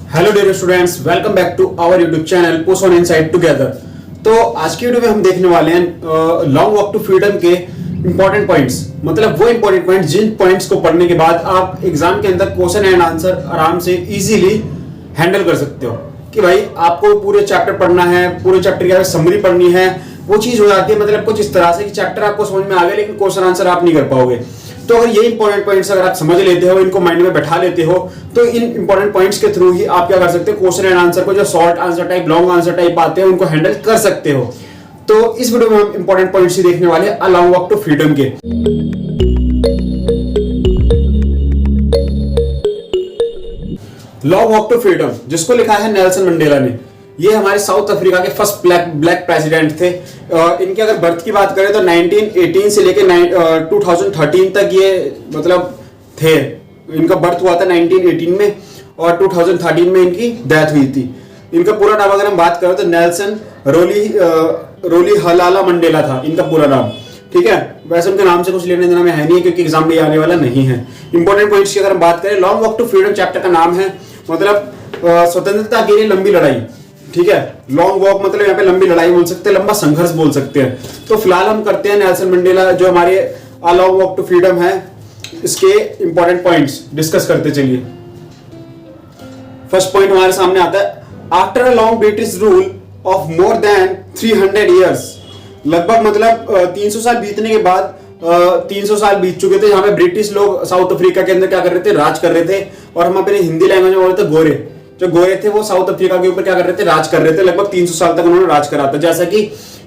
Hello dear students, welcome back to our YouTube channel push on inside together. तो आज की video में हम देखने वाले हैं लॉन्ग वॉक टू फ्रीडम के इंपॉर्टेंट पॉइंट्स, मतलब वो इंपॉर्टेंट पॉइंट्स जिन पॉइंट्स को पढ़ने के बाद आप एग्जाम के अंदर क्वेश्चन एंड आंसर आराम से इजीली हैंडल कर सकते हो। कि भाई आपको पूरे चैप्टर पढ़ना है, पूरे चैप्टर की समरी पढ़नी है, वो चीज हो जाती है मतलब कुछ इस तरह से कि चैप्टर आपको समझ में आ गया लेकिन क्वेश्चन आंसर आप नहीं कर पाओगे। तो अगर ये इंपॉर्टेंट पॉइंट्स अगर आप समझ लेते हो, इनको माइंड में बैठा लेते हो, तो इन इंपॉर्टेंट पॉइंट्स के थ्रू ही आप क्या कर सकते हो, क्वेश्चन एंड आंसर को जो short answer type, long answer type आते हैं उनको हैंडल कर सकते हो। तो इस वीडियो में हम इंपॉर्टेंट पॉइंट्स ही देखने वाले हैं लॉन्ग वॉक टू फ्रीडम के। लॉन्ग वॉक टू फ्रीडम जिसको लिखा है नेल्सन मंडेला ने, ये हमारे साउथ अफ्रीका के फर्स्ट ब्लैक प्रेसिडेंट थे। इनके अगर बर्थ की बात करें तो 1918 से लेके 2013 तक ये मतलब थे। इनका बर्थ हुआ था 1918 में और 2013 में इनकी डेथ हुई थी। इनका पूरा नाम अगर हम बात करें तो नेल्सन रोली हलाला मंडेला था इनका पूरा नाम। ठीक है, वैसे उनके नाम से कुछ लेने देना में है नहीं क्योंकि एग्जाम में आने वाला नहीं है। इंपॉर्टेंट पॉइंट्स की अगर हम बात करें, Long Walk to Freedom chapter का नाम है मतलब स्वतंत्रता के लिए लंबी लड़ाई। ठीक है, लॉन्ग वॉक मतलब यहाँ पे लंबी लड़ाई बोल सकते हैं, लंबा संघर्ष बोल सकते हैं। तो फिलहाल हम करते हैं नेल्सन मंडेला जो हमारे लॉन्ग वॉक टू फ्रीडम है इसके इंपॉर्टेंट पॉइंट्स डिस्कस करते चलिए। फर्स्ट पॉइंट हमारे सामने आता है, after a long British rule of more than 300 years, लगभग मतलब 300 साल बीतने के बाद 300 साल बीत चुके थे जहां पे ब्रिटिश लोग साउथ अफ्रीका के अंदर क्या कर रहे थे, राज कर रहे थे। और हम अपने हिंदी लैंग्वेज में बोल रहे थे गोरे, जो गोरे थे वो साउथ अफ्रीका के ऊपर क्या कर रहे थे, राज कर रहे थे। लगभग 300 साल तक उन्होंने राज करा था। जैसा कि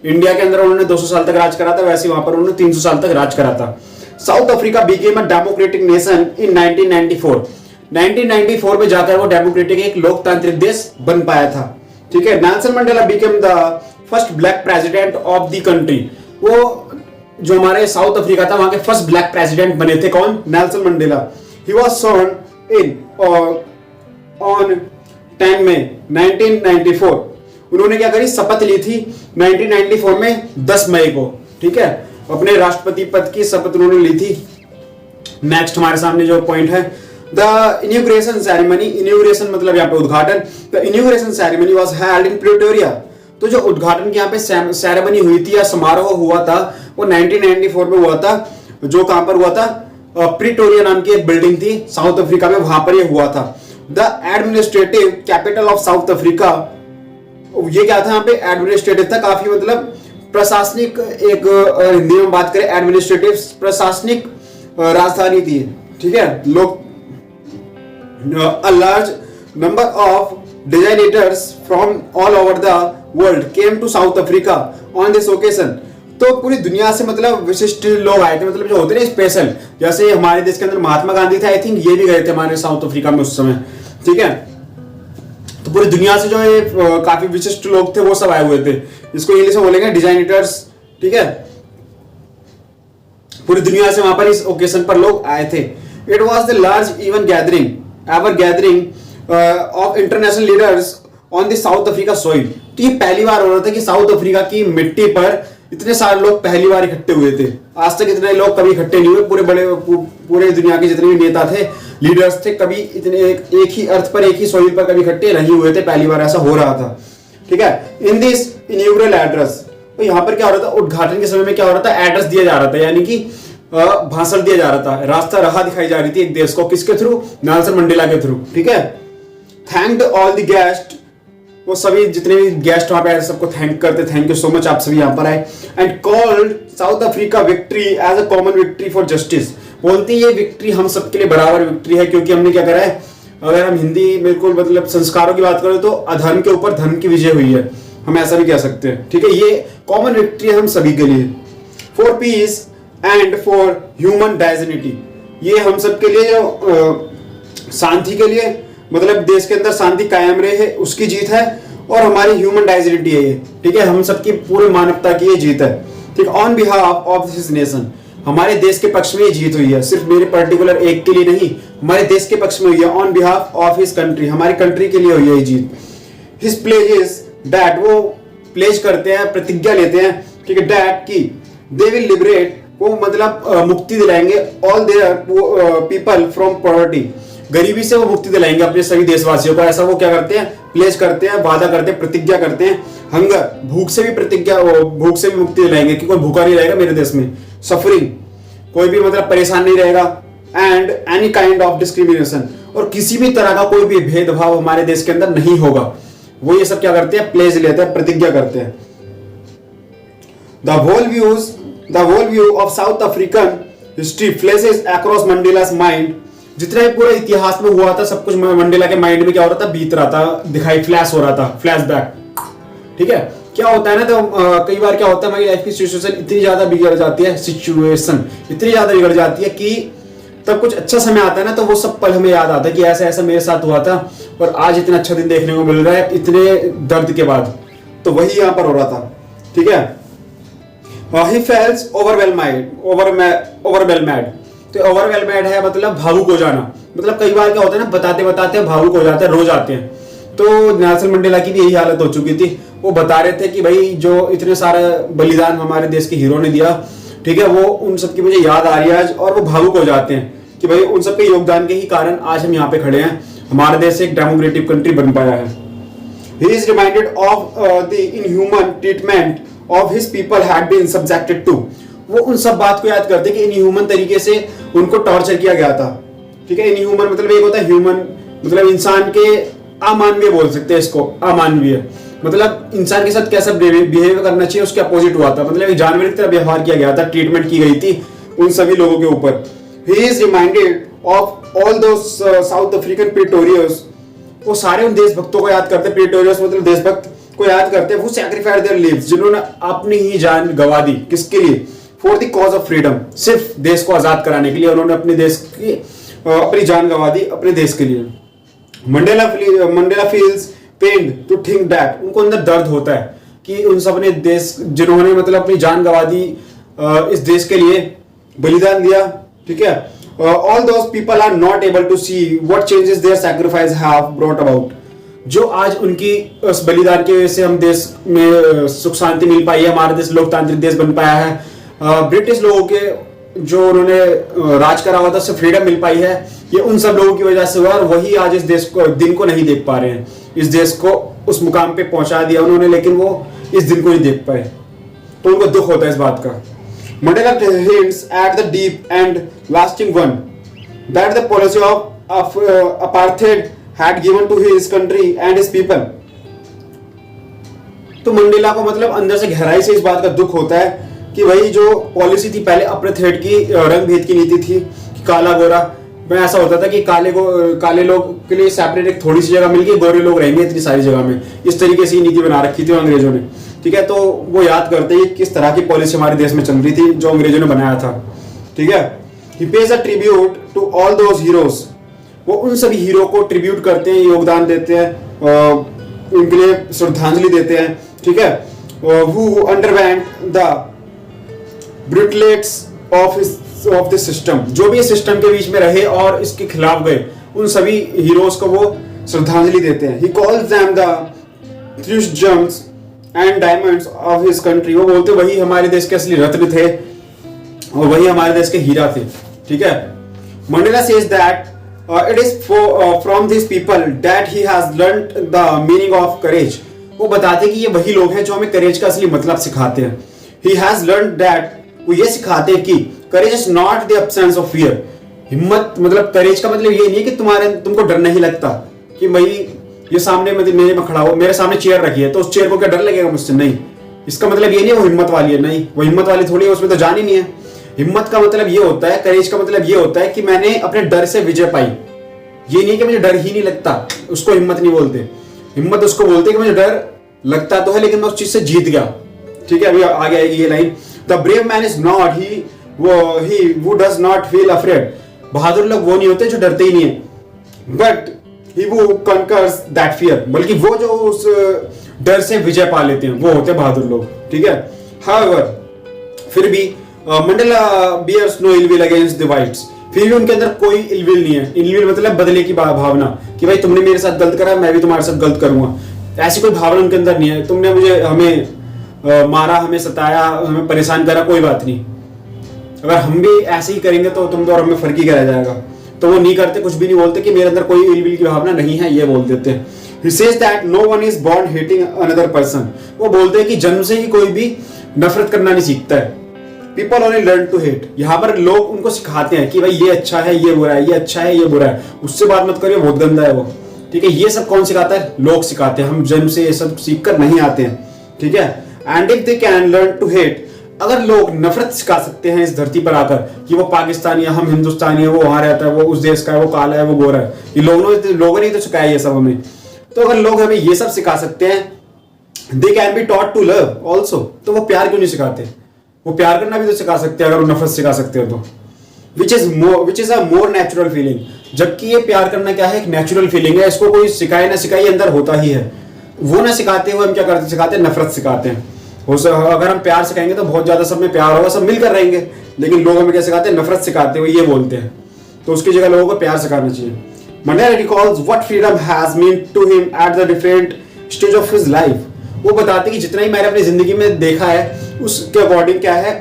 इंडिया के अंदर उन्होंने 200 साल तक राज करा था, वैसे वहां पर उन्होंने 300 साल तक राज करा था। South Africa became a democratic nation in 1994। 1994 में जाकर वो डेमोक्रेटिक एक लोकतांत्रिक देश बन पाया था। ठीक है, Nelson Mandela became the first black president of the country. वो जो हमारे साउथ अफ्रीका था वहां के फर्स्ट ब्लैक प्रेसिडेंट बने थे। कौन? Nelson Mandela. He was sworn in on 10 May 1994। उन्होंने क्या करी, शपथ ली थी 1994 में 10 मई को। ठीक है, अपने राष्ट्रपति पद की शपथ उन्होंने ली थी। नेक्स्ट हमारे सामने जो पॉइंट है, द इनॉग्रेशन सेरेमनी, इनॉग्रेशन मतलब यहाँ पे उद्घाटन। The inauguration ceremony was held in Pretoria. तो जो उद्घाटन की यहाँ पे सेरेमनी हुई थी या समारोह हुआ था वो 1994 में हुआ था। जो कहां पर हुआ था, प्रिटोरिया नाम की एक बिल्डिंग थी साउथ अफ्रीका में, वहां पर ये हुआ था। The administrative capital of south Africa, ये क्या था यहाँ पे, एडमिनिस्ट्रेटिव था, काफी मतलब प्रशासनिक, एक हिंदी में बात करें एडमिनिस्ट्रेटिव प्रशासनिक राजधानी थी। ठीक है, लोग a large number of designators from all over the world came to South Africa on this occasion. तो पूरी दुनिया से मतलब विशिष्ट लोग आए थे, मतलब जो होते हैं स्पेशल, जैसे हमारे देश के अंदर महात्मा गांधी थे, आई थिंक ये भी गए थे हमारे साउथ अफ्रीका में उस समय। ठीक है, तो पूरी दुनिया से जो ये काफी विशिष्ट लोग थे वो सब आए हुए थे। इसको इंग्लिश में बोलेंगे डिजाइनेटर्स। ठीक है, पूरी दुनिया से वहां पर इस ओकेजन पर लोग आए थे। It was the large even gathering ever gathering of international leaders on the south Africa soil. तो ये पहली बार हो रहा था कि साउथ अफ्रीका की मिट्टी पर इतने सारे लोग पहली बार इकट्ठे हुए थे। आज तक इतने लोग कभी इकट्ठे नहीं हुए। पूरे दुनिया के जितने भी नेता थे, लीडर्स थे, कभी इतने एक ही अर्थ पर, एक ही सोइल पर कभी इकट्ठे नहीं हुए थे। पहली बार ऐसा हो रहा था। ठीक है, इन दिस इनॉग्रेशन एड्रेस, तो यहाँ पर क्या हो रहा था, उद्घाटन के समय में क्या हो रहा था, एड्रेस दिया जा रहा था, यानी कि भाषण दिया जा रहा था, रास्ता राह दिखाई जा रही थी एक देश को। किसके थ्रू? नेल्सन मंडेला के थ्रू। ठीक है, थैंक्ड ऑल द गेस्ट, वो सभी जितने भी गेस्ट वहां पे आए सबको थैंक करते, थैंक यू सो मच आप सभी यहाँ पर आए। And called South Africa victory as a common victory for justice. बोलती ये विक्ट्री हम सबके लिए बराबर विक्ट्री है, क्योंकि हमने क्या करा है, अगर हम हिंदी बिल्कुल मतलब संस्कारों की बात करें तो अधर्म के ऊपर धर्म की विजय हुई है, हम ऐसा भी कह सकते हैं। ठीक है, ये कॉमन विक्ट्री है हम सभी के लिए। For peace and for human dignity, ये हम सबके लिए जो शांति के लिए, मतलब देश के अंदर शांति कायम रहे उसकी जीत है, और हमारी ह्यूमन डाइग्निटी है ये। ठीक है, हम सबकी पूरी मानवता की ये जीत है। ठीक, on behalf of this nation, हमारे देश के पक्ष में ये जीत हुई है, सिर्फ मेरे पर्टिकुलर एक के लिए नहीं, हमारे देश के पक्ष में हुई है। On behalf of his country, हमारी कंट्री के लिए हुई है ये जीत। हिज प्लेजेस दैट, वो प्लेज करते हैं, प्रतिज्ञा लेते हैं। ठीक है, दैट की दे विल लिबरेट, वो मतलब मुक्ति दिलाएंगे all their people from poverty, गरीबी से वो मुक्ति दिलाएंगे अपने सभी देशवासियों को। ऐसा वो क्या करते हैं, प्लेस करते हैं, वादा करते हैं, प्रतिज्ञा करते हैं। हंगर, भूख से भी भूख से भी मुक्ति दिलाएंगे कि कोई भूखा नहीं रहेगा मेरे देश में। सफरिंग, कोई भी मतलब परेशान नहीं रहेगा। And any kind of discrimination, और किसी भी तरह का कोई भी भेदभाव हमारे देश के अंदर नहीं होगा। वो ये सब क्या करते हैं, प्लेज लेते हैं, प्रतिज्ञा करते हैं। The whole view of South African history flashes across Mandela's mind. जितना भी पूरा इतिहास में हुआ था सब कुछ मंडेला के माइंड में क्या हो रहा था, बीत रहा था, दिखाई फ्लैश हो रहा था, फ्लैशबैक। ठीक है, क्या होता है ना, तो कई बार क्या होता है, हमारी लाइफ की सिचुएशन इतनी ज्यादा बिगड़ जाती है, कि तब कुछ अच्छा समय आता है ना, तो वो सब पल हमें याद आता है कि ऐसा ऐसा मेरे साथ हुआ था और आज इतना अच्छा दिन देखने को मिल रहा है इतने दर्द के बाद। तो वही यहाँ पर हो रहा था। ठीक है, ही फेल्स ओवरवेलमेड। तो ओवरवेलमेड है मतलब भावुक हो जाना। मतलब कई बार क्या होता है ना, बताते बताते भावुक हो जाते हैं, रो जाते हैं। तो नेल्सन मंडेला की भी यही हालत हो चुकी थी। वो बता रहे थे कि भाई जो इतने सारा बलिदान हमारे देश के हीरो ने दिया, ठीक है, वो उन सबकी मुझे याद आ रही है आज, और वो भावुक हो जाते हैं कि भाई उन सबके योगदान के ही कारण आज हम यहाँ पे खड़े हैं, हमारे देश एक डेमोक्रेटिक कंट्री बन पाया है। He is reminded of the inhuman treatment of his people had been subjected to। वो उन सब बात को याद करते हैं कि इनह्यूमन तरीके से उनको टॉर्चर किया गया था। ठीक है, इनह्यूमन मतलब एक होता है ह्यूमन, मतलब इंसान के अमानवीय बोल सकते हैं इसको, अमानवीय मतलब इंसान के साथ कैसा बिहेव करना चाहिए उसके अपोजिट हुआ था। मतलब एक जानवर की तरह व्यवहार किया गया था, ट्रीटमेंट की गई थी उन सभी लोगों के ऊपर। He is reminded of all those South African Pretorians. वो सारे उन देशभक्तों को याद करते हैं, प्रिटोरियर्स मतलब देशभक्त को याद करते हैं, वो सैक्रिफाइड देयर लिव्स, जिन्होंने अपनी ही जान गंवा दी। किसके लिए? For the cause of freedom. सिर्फ देश को आजाद कराने के लिए उन्होंने अपने देश की अपनी जान गंवा दी अपने देश के लिए। Mandela feels pain to think that. उनको अंदर दर्द होता है कि उन सब ने देश, जिन्होंने मतलब अपनी जान गंवा दी इस देश के लिए, बलिदान दिया। ठीक है, all those people are not able to see what changes their sacrifice have brought about। जो आज उनकी उस बलिदान की वजह से हम देश में सुख शांति मिल पाई है, हमारा देश लोकतांत्रिक देश बन पाया है, ब्रिटिश लोगों के जो उन्होंने राज करा हुआ था उससे फ्रीडम मिल पाई है, ये उन सब लोगों की वजह से हुआ। और वही आज इस देश को, दिन को नहीं देख पा रहे हैं, इस देश को उस मुकाम पे पहुंचा दिया उन्होंने, लेकिन वो इस दिन को नहीं देख पाए, तो उनको दुख होता है इस बात का। Mandela hints at the deep and lasting one that the policy of apartheid had given to his country and his people। तो मंडेला को मतलब अंदर से गहराई से इस बात का दुख होता है कि भाई जो पॉलिसी थी पहले अपार्थाइड की, रंग भेद की नीति थी कि काला गोरा में ऐसा होता था कि काले लोग के लिए सेपरेट एक थोड़ी सी जगह मिल गई, गोरे लोग रहेंगे इतनी सारी जगह में। इस तरीके से नीति बना रखी थी अंग्रेजों ने। ठीक है, तो वो याद करते हैं किस तरह की पॉलिसी हमारे देश में चल रही थी जो अंग्रेजों ने बनाया था। ठीक है, he pays a tribute to all those heroes। वो उन सभी हीरो को ट्रिब्यूट करते हैं, योगदान देते हैं, उनके लिए श्रद्धांजलि देते हैं। ठीक है, who underwent the brutalities of the system। जो भी सिस्टम के बीच में रहे और इसके खिलाफ गए, उन सभी हीरोज को वो श्रद्धांजलि देते हैं। he calls them the true gems and diamonds of his country. वो बोलते वही हमारे देश के असली रत्न थे और वही हमारे देश के हीरा थे। ठीक है, Mandela says that it is from this people that he has learned the meaning of courage. वो बताते कि ये वही लोग हैं जो हमें करेज का असली मतलब सिखाते हैं। ही हैज लर्नड दैट, वो ये सिखाते हैं कि courage is not the absence of fear. हिम्मत मतलब करेज का मतलब ये नहीं है कि तुमको डर नहीं लगता कि भाई ये सामने मेरे में खड़ा हो, मेरे सामने चेयर रखी है तो उस चेयर को क्या डर लगेगा मुझसे? नहीं, इसका मतलब ये नहीं वो हिम्मत वाली है, नहीं वो हिम्मत वाली थोड़ी है, उसमें तो जान ही नहीं है। हिम्मत का मतलब ये होता है, करेज का मतलब ये होता है कि मैंने अपने डर से विजय पाई। ये नहीं कि मुझे डर ही नहीं लगता, उसको हिम्मत नहीं बोलते। हिम्मत उसको बोलते कि मुझे डर लगता तो है लेकिन मैं उस चीज से जीत गया। ठीक है, अभी आगे आएगी ये line, the brave man is not he who does not feel afraid। बहादुर लोग वो नहीं होते जो डरते ही नहीं है, but he who conquers that fear। बल्कि वो जो उस डर से विजय पा लेते हैं वो होते हैं बहादुर लोग। ठीक है, however फिर भी Mandela bears no ill will against the whites। फिर भी उनके अंदर कोई इलविल नहीं है। इलविल मतलब बदले की भावना कि भाई तुमने मेरे साथ गलत करा, मैं भी तुम्हारे साथ गलत करूंगा, ऐसी कोई भावना उनके अंदर नहीं है। तुमने मुझे हमें मारा, हमें सताया, हमें परेशान करा, कोई बात नहीं, अगर हम भी ऐसे ही करेंगे तो तुम तो और हमें फर्क ही करा जाएगा। तो वो नहीं करते, कुछ भी नहीं बोलते कि मेरे अंदर कोई इल विल की भावना नहीं है, ये बोल देते हैं। He says that no one is born hating another person. वो बोलते हैं कि जन्म से ही कोई भी नफरत करना नहीं सीखता है। People only learn to hate. यहाँ पर लोग उनको सिखाते हैं कि भाई ये अच्छा है, ये बुरा है, ये अच्छा है, ये बुरा है, उससे बात मत करिए, बहुत गंदा है वो। ठीक है, ये सब कौन सिखाता है? लोग सिखाते हैं, हम जन्म से ये सब सीख कर नहीं आते हैं। ठीक है, and if they can learn to hate, अगर लोग नफरत सिखा सकते हैं इस धरती पर आकर कि वो पाकिस्तानी है, हम हिंदुस्तानी है, वो वहां रहता है, वो उस देश का है, वो काला है, वो गोरा है, ये लोगों ने तो सिखाया ये सब हमें। तो अगर लोग हमें ये सब सिखा सकते हैं, they can be taught to love also, तो वो प्यार क्यों नहीं सिखाते? वो प्यार करना भी तो सिखा सकते हैं अगर वो नफरत सिखा सकते हो तो। Which is a more natural feeling, जबकि ये प्यार करना क्या है? एक नेचुरल फीलिंग है, इसको कोई सिखाए ना सिखाए अंदर होता ही है। वो ना सिखाते हुए हम क्या करते, सिखाते हैं नफरत सिखाते हैं। अगर हम प्यार सिखाएंगे तो बहुत ज्यादा सब में प्यार होगा, सब मिलकर रहेंगे, लेकिन लोग हमें क्या सिखाते हैं? नफरत सिखाते हुए ये बोलते हैं। तो उसकी जगह लोगों को प्यार सिखाना चाहिए। Mandela recalls what freedom has meant to him at the different stage of his life. वो बताते हैं कि जितना ही मैंने अपनी जिंदगी में देखा है उसके अकॉर्डिंग क्या है,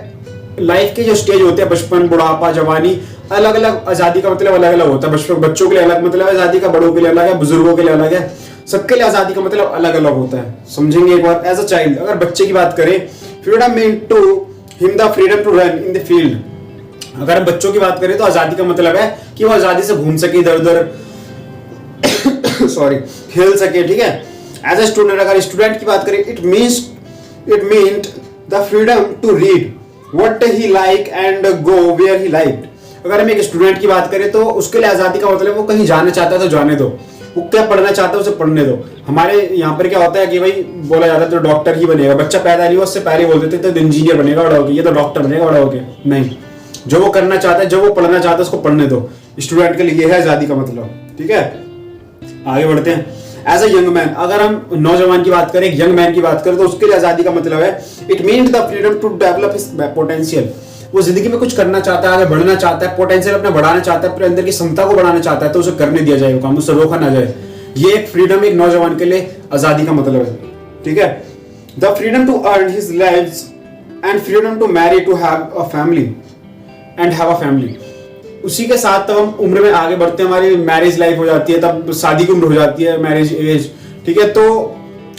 लाइफ के जो स्टेज होते हैं, बचपन, बुढ़ापा, जवानी, अलग अलग आजादी का मतलब अलग अलग होता है। बचपन बच्चों के लिए अलग मतलब है आजादी का, बड़ों के लिए अलग है, बुजुर्गों के लिए अलग है, सबके लिए आजादी का मतलब अलग अलग होता है। समझेंगे एक बार। एज अ चाइल्ड, अगर बच्चे की बात करें, freedom mean to him the freedom to run in the field. अगर हम बच्चों की बात करें तो आजादी का मतलब है कि वो आजादी से घूम सके, इधर उधर सॉरी खेल सके। ठीक है, एज ए स्टूडेंट, अगर स्टूडेंट की बात करें, it meant the freedom to read what he like and go where he like. अगर हम एक स्टूडेंट की बात करें तो उसके लिए आजादी का मतलब वो कहीं जाना चाहता है तो जाने दो, वो क्या पढ़ना चाहता है उसे पढ़ने दो। हमारे यहाँ पर क्या होता है कि भाई बोला जाता है तो डॉक्टर ही बनेगा, बच्चा पैदा नहीं हुआ उससे पहले बोल देते तो इंजीनियर बनेगा बड़ा होके, ये तो डॉक्टर बनेगा बड़ा होके। नहीं, जो वो करना चाहता है, जो वो पढ़ना चाहता है उसको पढ़ने दो। स्टूडेंट के लिए यह है आजादी का मतलब। ठीक है, आगे बढ़ते हैं। एज अ यंग मैन, अगर हम नौजवान की बात करें, यंग मैन की बात करें, तो उसके लिए आजादी का मतलब है it means the freedom to develop his potential. वो जिंदगी में कुछ करना चाहता है, आगे बढ़ना चाहता है, पोटेंशियल अपना बढ़ाना चाहता है, अपने अंदर की क्षमता को बढ़ाना चाहता है, तो उसे करने दिया जाए वो काम, उसे रोका ना जाए। ये एक फ्रीडम एक नौजवान के लिए आजादी का मतलब है। ठीक है, the freedom to earn his life and freedom to marry to have a family and have a family. उसी के साथ तब हम उम्र में आगे बढ़ते हैं, हमारी मैरिज लाइफ हो जाती है, तब शादी की उम्र हो जाती है, मैरिज एज। ठीक है, तो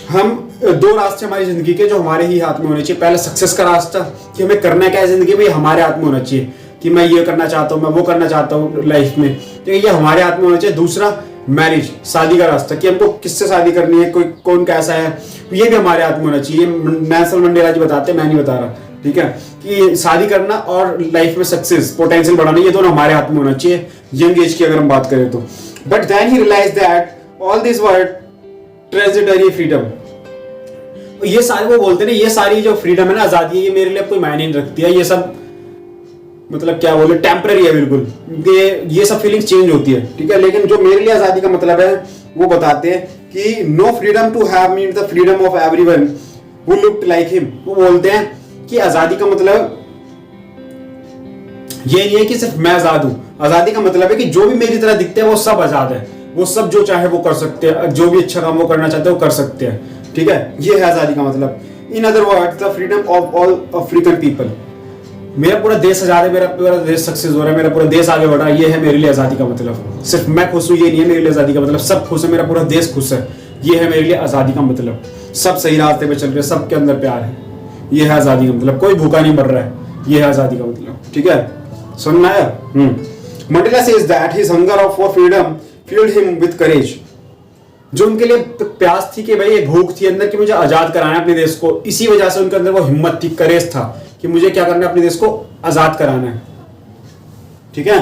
हम दो रास्ते हमारी जिंदगी के जो हमारे ही हाथ में होने चाहिए। पहला सक्सेस का रास्ता कि हमें करना क्या है जिंदगी में, हमारे हाथ में होना चाहिए कि मैं ये करना चाहता हूँ, मैं वो करना चाहता हूँ लाइफ में। ठीक है, ये हमारे हाथ में होना चाहिए। दूसरा मैरिज, शादी का रास्ता कि हमको किससे शादी करनी है, कोई कौन कैसा है, ये भी हमारे हाथ में होना चाहिए। नेल्सन मंडेला जी बताते हैं, मैं नहीं बता रहा। ठीक है, कि शादी करना और लाइफ में सक्सेस पोटेंशियल बढ़ाना, ये दोनों हमारे हाथ में होना चाहिए यंग एज की अगर हम बात करें तो। But then he realise that all this word transitory freedom. ये सारे वो बोलते हैं ना, ये सारी जो फ्रीडम है ना, आजादी है, ये मेरे लिए कोई मायने नहीं रखती है, ये सब मतलब क्या बोले टेम्पररी है बिल्कुल, ये सब फीलिंग्स चेंज होती है। ठीक है, लेकिन जो मेरे लिए आजादी का मतलब है वो बताते हैं कि no freedom to have mean the freedom of everyone who looked like him. वो बोलते हैं कि आजादी का मतलब ये नहीं है कि सिर्फ मैं आजाद हूं, आजादी का मतलब है कि जो भी मेरी तरह दिखते हैं वो सब आजाद है, वो सब जो चाहे वो कर सकते हैं, जो भी अच्छा काम वो करना चाहते हैं वो कर सकते हैं। ठीक है, ये है आजादी का मतलब। In other words the freedom of all African people. मेरा पूरा देश आजाद है, मेरा पूरा देश सक्सेस हो रहा है, मेरा पूरा देश आगे बढ़ रहा है, ये है मेरे लिए आजादी का मतलब। सिर्फ मैं खुश हूं ये नहीं है मेरे लिए आजादी का मतलब, सब खुश है, मेरा पूरा देश खुश है, ये है मेरे लिए आजादी का मतलब। सब सही रास्ते पे चल रहे हैं, सबके अंदर प्यार है, ये है आजादी का मतलब। कोई भूखा नहीं मर रहा है, ये है आजादी का मतलब। ठीक है, सुनना है। Mandela says that his hunger for freedom filled him with courage। जो उनके लिए प्यास थी कि भाई ये भूख थी अंदर कि मुझे आजाद कराना है अपने देश को, इसी वजह से उनके अंदर वो हिम्मत थी, करेज था कि मुझे क्या करना है, अपने देश को आजाद कराना है। ठीक है,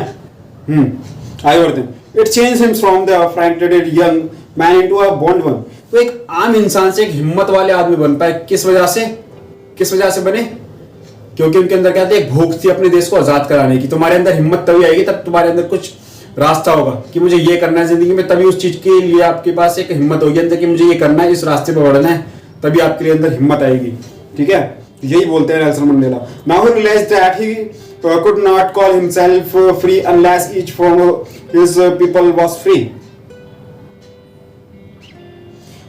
आगे बढ़ते हैं। It change him from the Franklin young man into a bond one. तो एक आम इंसान से एक हिम्मत वाले आदमी बन पाए, किस वजह से बने? क्योंकि उनके अंदर क्या था, एक भूख थी अपने देश को आजाद कराने की। तुम्हारे अंदर हिम्मत तभी आएगी तब तुम्हारे अंदर कुछ रास्ता होगा कि मुझे ये करना है जिंदगी में, तभी उस चीज के लिए आपके पास एक हिम्मत होगी अंदर कि मुझे ये करना है, इस रास्ते पर बढ़ना है, तभी आपके लिए अंदर हिम्मत आएगी। ठीक है, यही बोलते हैं Nelson Mandela. Now he realised that he could not call himself free unless each from his people was free।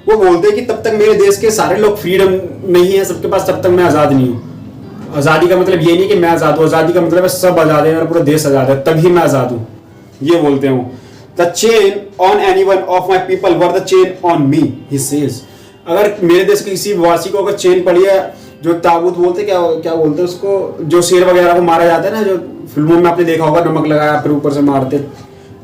वो बोलते हैं कि तब तक मेरे देश के सारे लोग फ्रीडम नहीं है सबके पास, तब तक मैं आजाद नहीं हूं। आजादी का मतलब ये नहीं कि मैं आजाद हूं, आजादी का मतलब है सब आजाद है, मेरा पूरा देश आजाद है, तभी मैं आजाद हूं। ये बोलते हैं वो। The chain on anyone of my people were the chain on me, he says. अगर मेरे देश के किसी वासी को अगर चेन पड़ी है, जो ताबूत बोलते क्या क्या बोलते हैं उसको, जो शेर वगैरह को मारा जाता है ना, जो फिल्मों में आपने देखा होगा, नमक लगाया फिर ऊपर से मारते,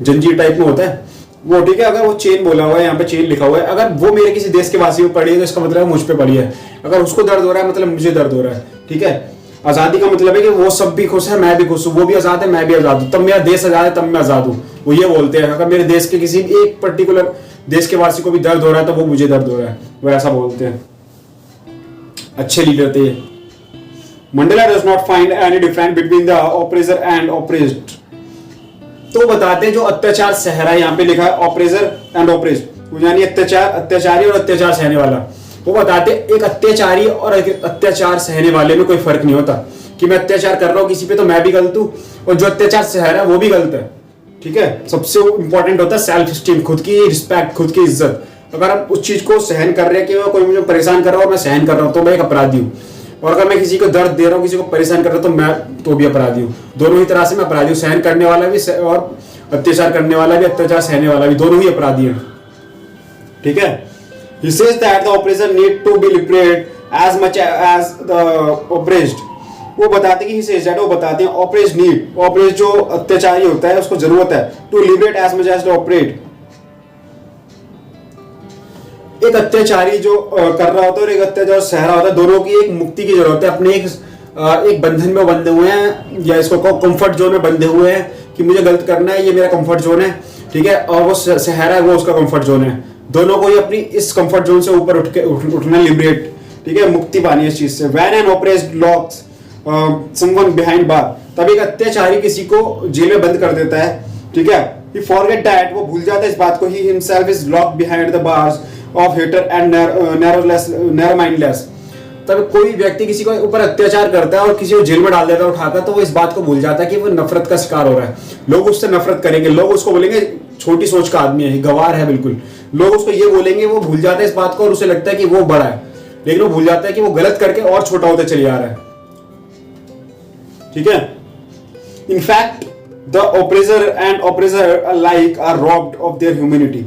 जंजीर टाइप में होता है वो, ठीक है। अगर वो चेन बोला हुआ है, यहाँ पे चेन लिखा हुआ है, अगर वो मेरे किसी देश के वासी को पड़ी है तो इसका मतलब मुझ पे पड़ी है। अगर उसको दर्द हो रहा है मतलब मुझे दर्द हो रहा है, ठीक है। आजादी का मतलब है कि वो सब भी खुश है, मैं भी खुश हूँ, वो भी आजाद है, मैं भी आजाद हूँ, तब मेरा देश आजाद है, तब मैं आजाद हूँ। वो ये बोलते हैं। अगर मेरे देश के किसी एक पर्टिकुलर देश के वासी को भी दर्द हो रहा है तो वो मुझे दर्द हो रहा है, वो ऐसा बोलते हैं। अच्छे लीडर थे। Mandela does not find any difference between the oppressor and oppressed. तो बताते हैं जो अत्याचार सह रहा है, यहाँ पे लिखा है ऑपरेसर एंड ऑपरेस्ड, यानी अत्याचारी और अत्याचार सहने वाला। वो बताते एक अत्याचारी और अत्याचार सहने वाले में कोई फर्क नहीं होता, कि मैं अत्याचार कर रहा हूँ किसी पे तो मैं भी गलत हूँ, और जो अत्याचार सह रहा है वो भी गलत है, ठीक है। सबसे इंपॉर्टेंट होता है सेल्फ स्टीम, खुद की रिस्पेक्ट, खुद की इज्जत। अगर हम उस चीज को सहन कर रहे हैं कि कोई मुझे परेशान कर रहा है और मैं सहन कर रहा हूँ तो मैं एक अपराधी हूँ, और अगर मैं किसी को दर्द दे रहा हूँ, किसी को परेशान कर रहा हूँ तो मैं तो भी अपराधी हूँ। दोनों ही तरह से मैं अपराधी हूँ, सहन करने वाला भी और अत्याचार करने वाला भी, अत्याचार सहने वाला भी, दोनों ही अपराधी हैं, ठीक है। He says that the oppressor need to be liberated as much as the oppressed. वो बताते कि he says that, वो बताते हैं oppressed need, oppressed जो अत्याचारी होता है उसको जरूरत है to liberate as much as the oppressed। एक अत्याचारी जो कर रहा होता है और एक अत्याचार सह रहा होता है, दोनों की एक मुक्ति की जरूरत है। अपने एक बंधन में बंधे हुए हैं, या इसको कंफर्ट जोन में बंधे हुए हैं कि मुझे गलत करना है, ये मेरा कंफर्ट जोन है, ठीक है, और वो सह रहा है, वो उसका कंफर्ट जोन है। दोनों को ही अपनी इस कंफर्ट जोन से ऊपर उठना, लिबरेट, ठीक है, मुक्ति पानी है इस चीज से। When an oppressed locks someone behind bar, तब एक अत्याचारी किसी को जेल में बंद कर देता है, ठीक है। ही फॉरगेट दैट, वो भूल जाता है इस बात को, he himself is locked behind the bars of hater and narrow mindless. तब कोई व्यक्ति किसी को ऊपर अत्याचार करता है और किसी को जेल में डाल देता है उठाकर, तो वो इस बात को भूल जाता है कि वो नफरत का शिकार हो रहा है। लोग उससे नफरत करेंगे, लोग उसको बोलेंगे छोटी सोच का आदमी है, गवार है बिल्कुल, लोग उसको ये बोलेंगे। वो भूल जाता है इस बात को और उसे लगता है कि वो बड़ा है, लेकिन वो भूल जाता है कि वो गलत करके और छोटा होता चले जा रहा है, ठीक है। In fact the oppressor and oppressor alike are robbed of their humanity.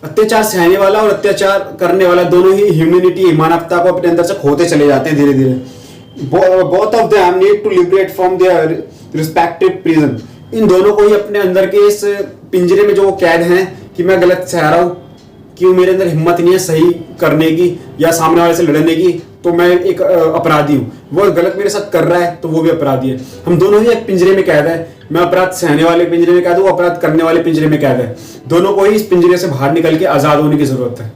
अत्याचार सहने वाला और अत्याचार करने वाला दोनों ही ह्यूमैनिटी, मानवता को अपने अंदर से खोते चले जाते हैं धीरे धीरे। Both of them need to liberate from their respective prison. इन दोनों को ही अपने अंदर के इस पिंजरे में जो वो कैद हैं कि मैं गलत सह रहा हूँ, कि मेरे अंदर हिम्मत नहीं है सही करने की या सामने वाले से लड़ने की, तो मैं एक अपराधी हूँ। वो गलत मेरे साथ कर रहा है तो वो भी अपराधी है। हम दोनों ही एक पिंजरे में कैद है। मैं अपराध सहने वाले पिंजरे में कैद हूँ, अपराध करने वाले पिंजरे में कैद है। दोनों को ही इस पिंजरे से बाहर निकल के आजाद होने की जरूरत है,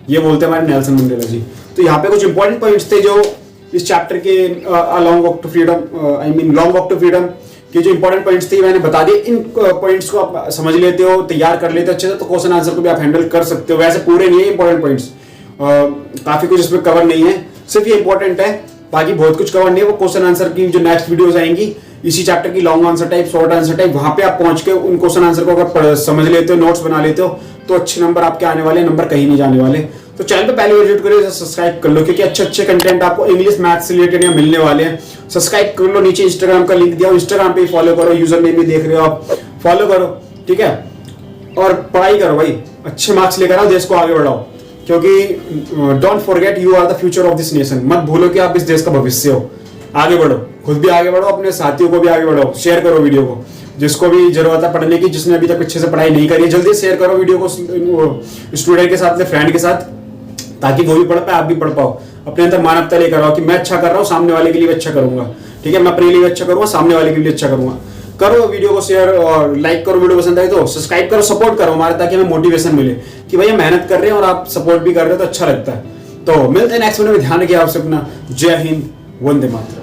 ये बोलते हैं हमारे नेल्सन मंडेला जी। तो यहाँ पे कुछ इंपॉर्टेंट पॉइंट्स थे जो इस चैप्टर के Long Walk to Freedom, Long Walk to Freedom के जो इंपॉर्टेंट पॉइंट्स थे मैंने बता दिए। इन पॉइंट्स को आप समझ लेते हो, तैयार कर लेते हो अच्छे से, तो क्वेश्चन आंसर को भी आप हैंडल कर सकते हो। वैसे पूरे नहीं है इंपॉर्टेंट पॉइंट्स, काफी कुछ इसमें कवर नहीं है, सिर्फ ये इंपॉर्टेंट है, बाकी बहुत कुछ कवर नहीं है। वो क्वेश्चन आंसर की जो नेक्स्ट वीडियोस आएंगी इसी चैप्टर की, long answer type, short answer type, वहां पे आप पहुंच के उन क्वेश्चन आंसर को अगर समझ लेते हो, नोट्स बना लेते हो, तो अच्छे नंबर आपके आने वाले, नंबर कहीं नहीं जाने वाले। तो चैनल पे पहले विजिट करो, सब्सक्राइब कर लो, क्योंकि अच्छे अच्छे कंटेंट आपको इंग्लिश मैथ से रिलेटेड यहाँ मिलने वाले हैं। सब्सक्राइब कर लो, नीचे इंस्टाग्राम का लिंक दिया, इंस्टाग्राम पे फॉलो करो, यूजर नेम भी देख रहे हो आप, फॉलो करो, ठीक है। और पढ़ाई करो भाई, अच्छे मार्क्स लेकर आओ, देश को आगे बढ़ाओ, क्योंकि don't forget you are the future of this nation. मत भूलो कि आप इस देश का भविष्य हो। आगे बढ़ो, खुद भी आगे बढ़ो, अपने साथियों को भी आगे बढ़ाओ, शेयर करो वीडियो को, जिसको भी जरूरत है पढ़ने की, जिसने अभी तक अच्छे से पढ़ाई नहीं करी है, जल्दी शेयर करो वीडियो को स्टूडेंट के साथ, अपने फ्रेंड के साथ, ताकि वो भी पढ़ पाए, आप भी पढ़ पाओ। अपने अंदर मानवता लेकर आओ कि मैं अच्छा कर रहा हूँ, सामने वाले के लिए भी अच्छा करूंगा, ठीक है। मैं अपने लिए भी अच्छा करूंगा, सामने वाले के लिए अच्छा करूंगा। करो वीडियो को शेयर और लाइक करो, वीडियो पसंद आए तो सब्सक्राइब करो, सपोर्ट करो हमारे, ताकि हमें मोटिवेशन मिले कि भैया मेहनत कर रहे हैं और आप सपोर्ट भी कर रहे हो तो अच्छा लगता है। तो मिलते हैं नेक्स्ट वीडियो में, ध्यान रखिए आपसे अपना। जय हिंद, वंदे मातरम।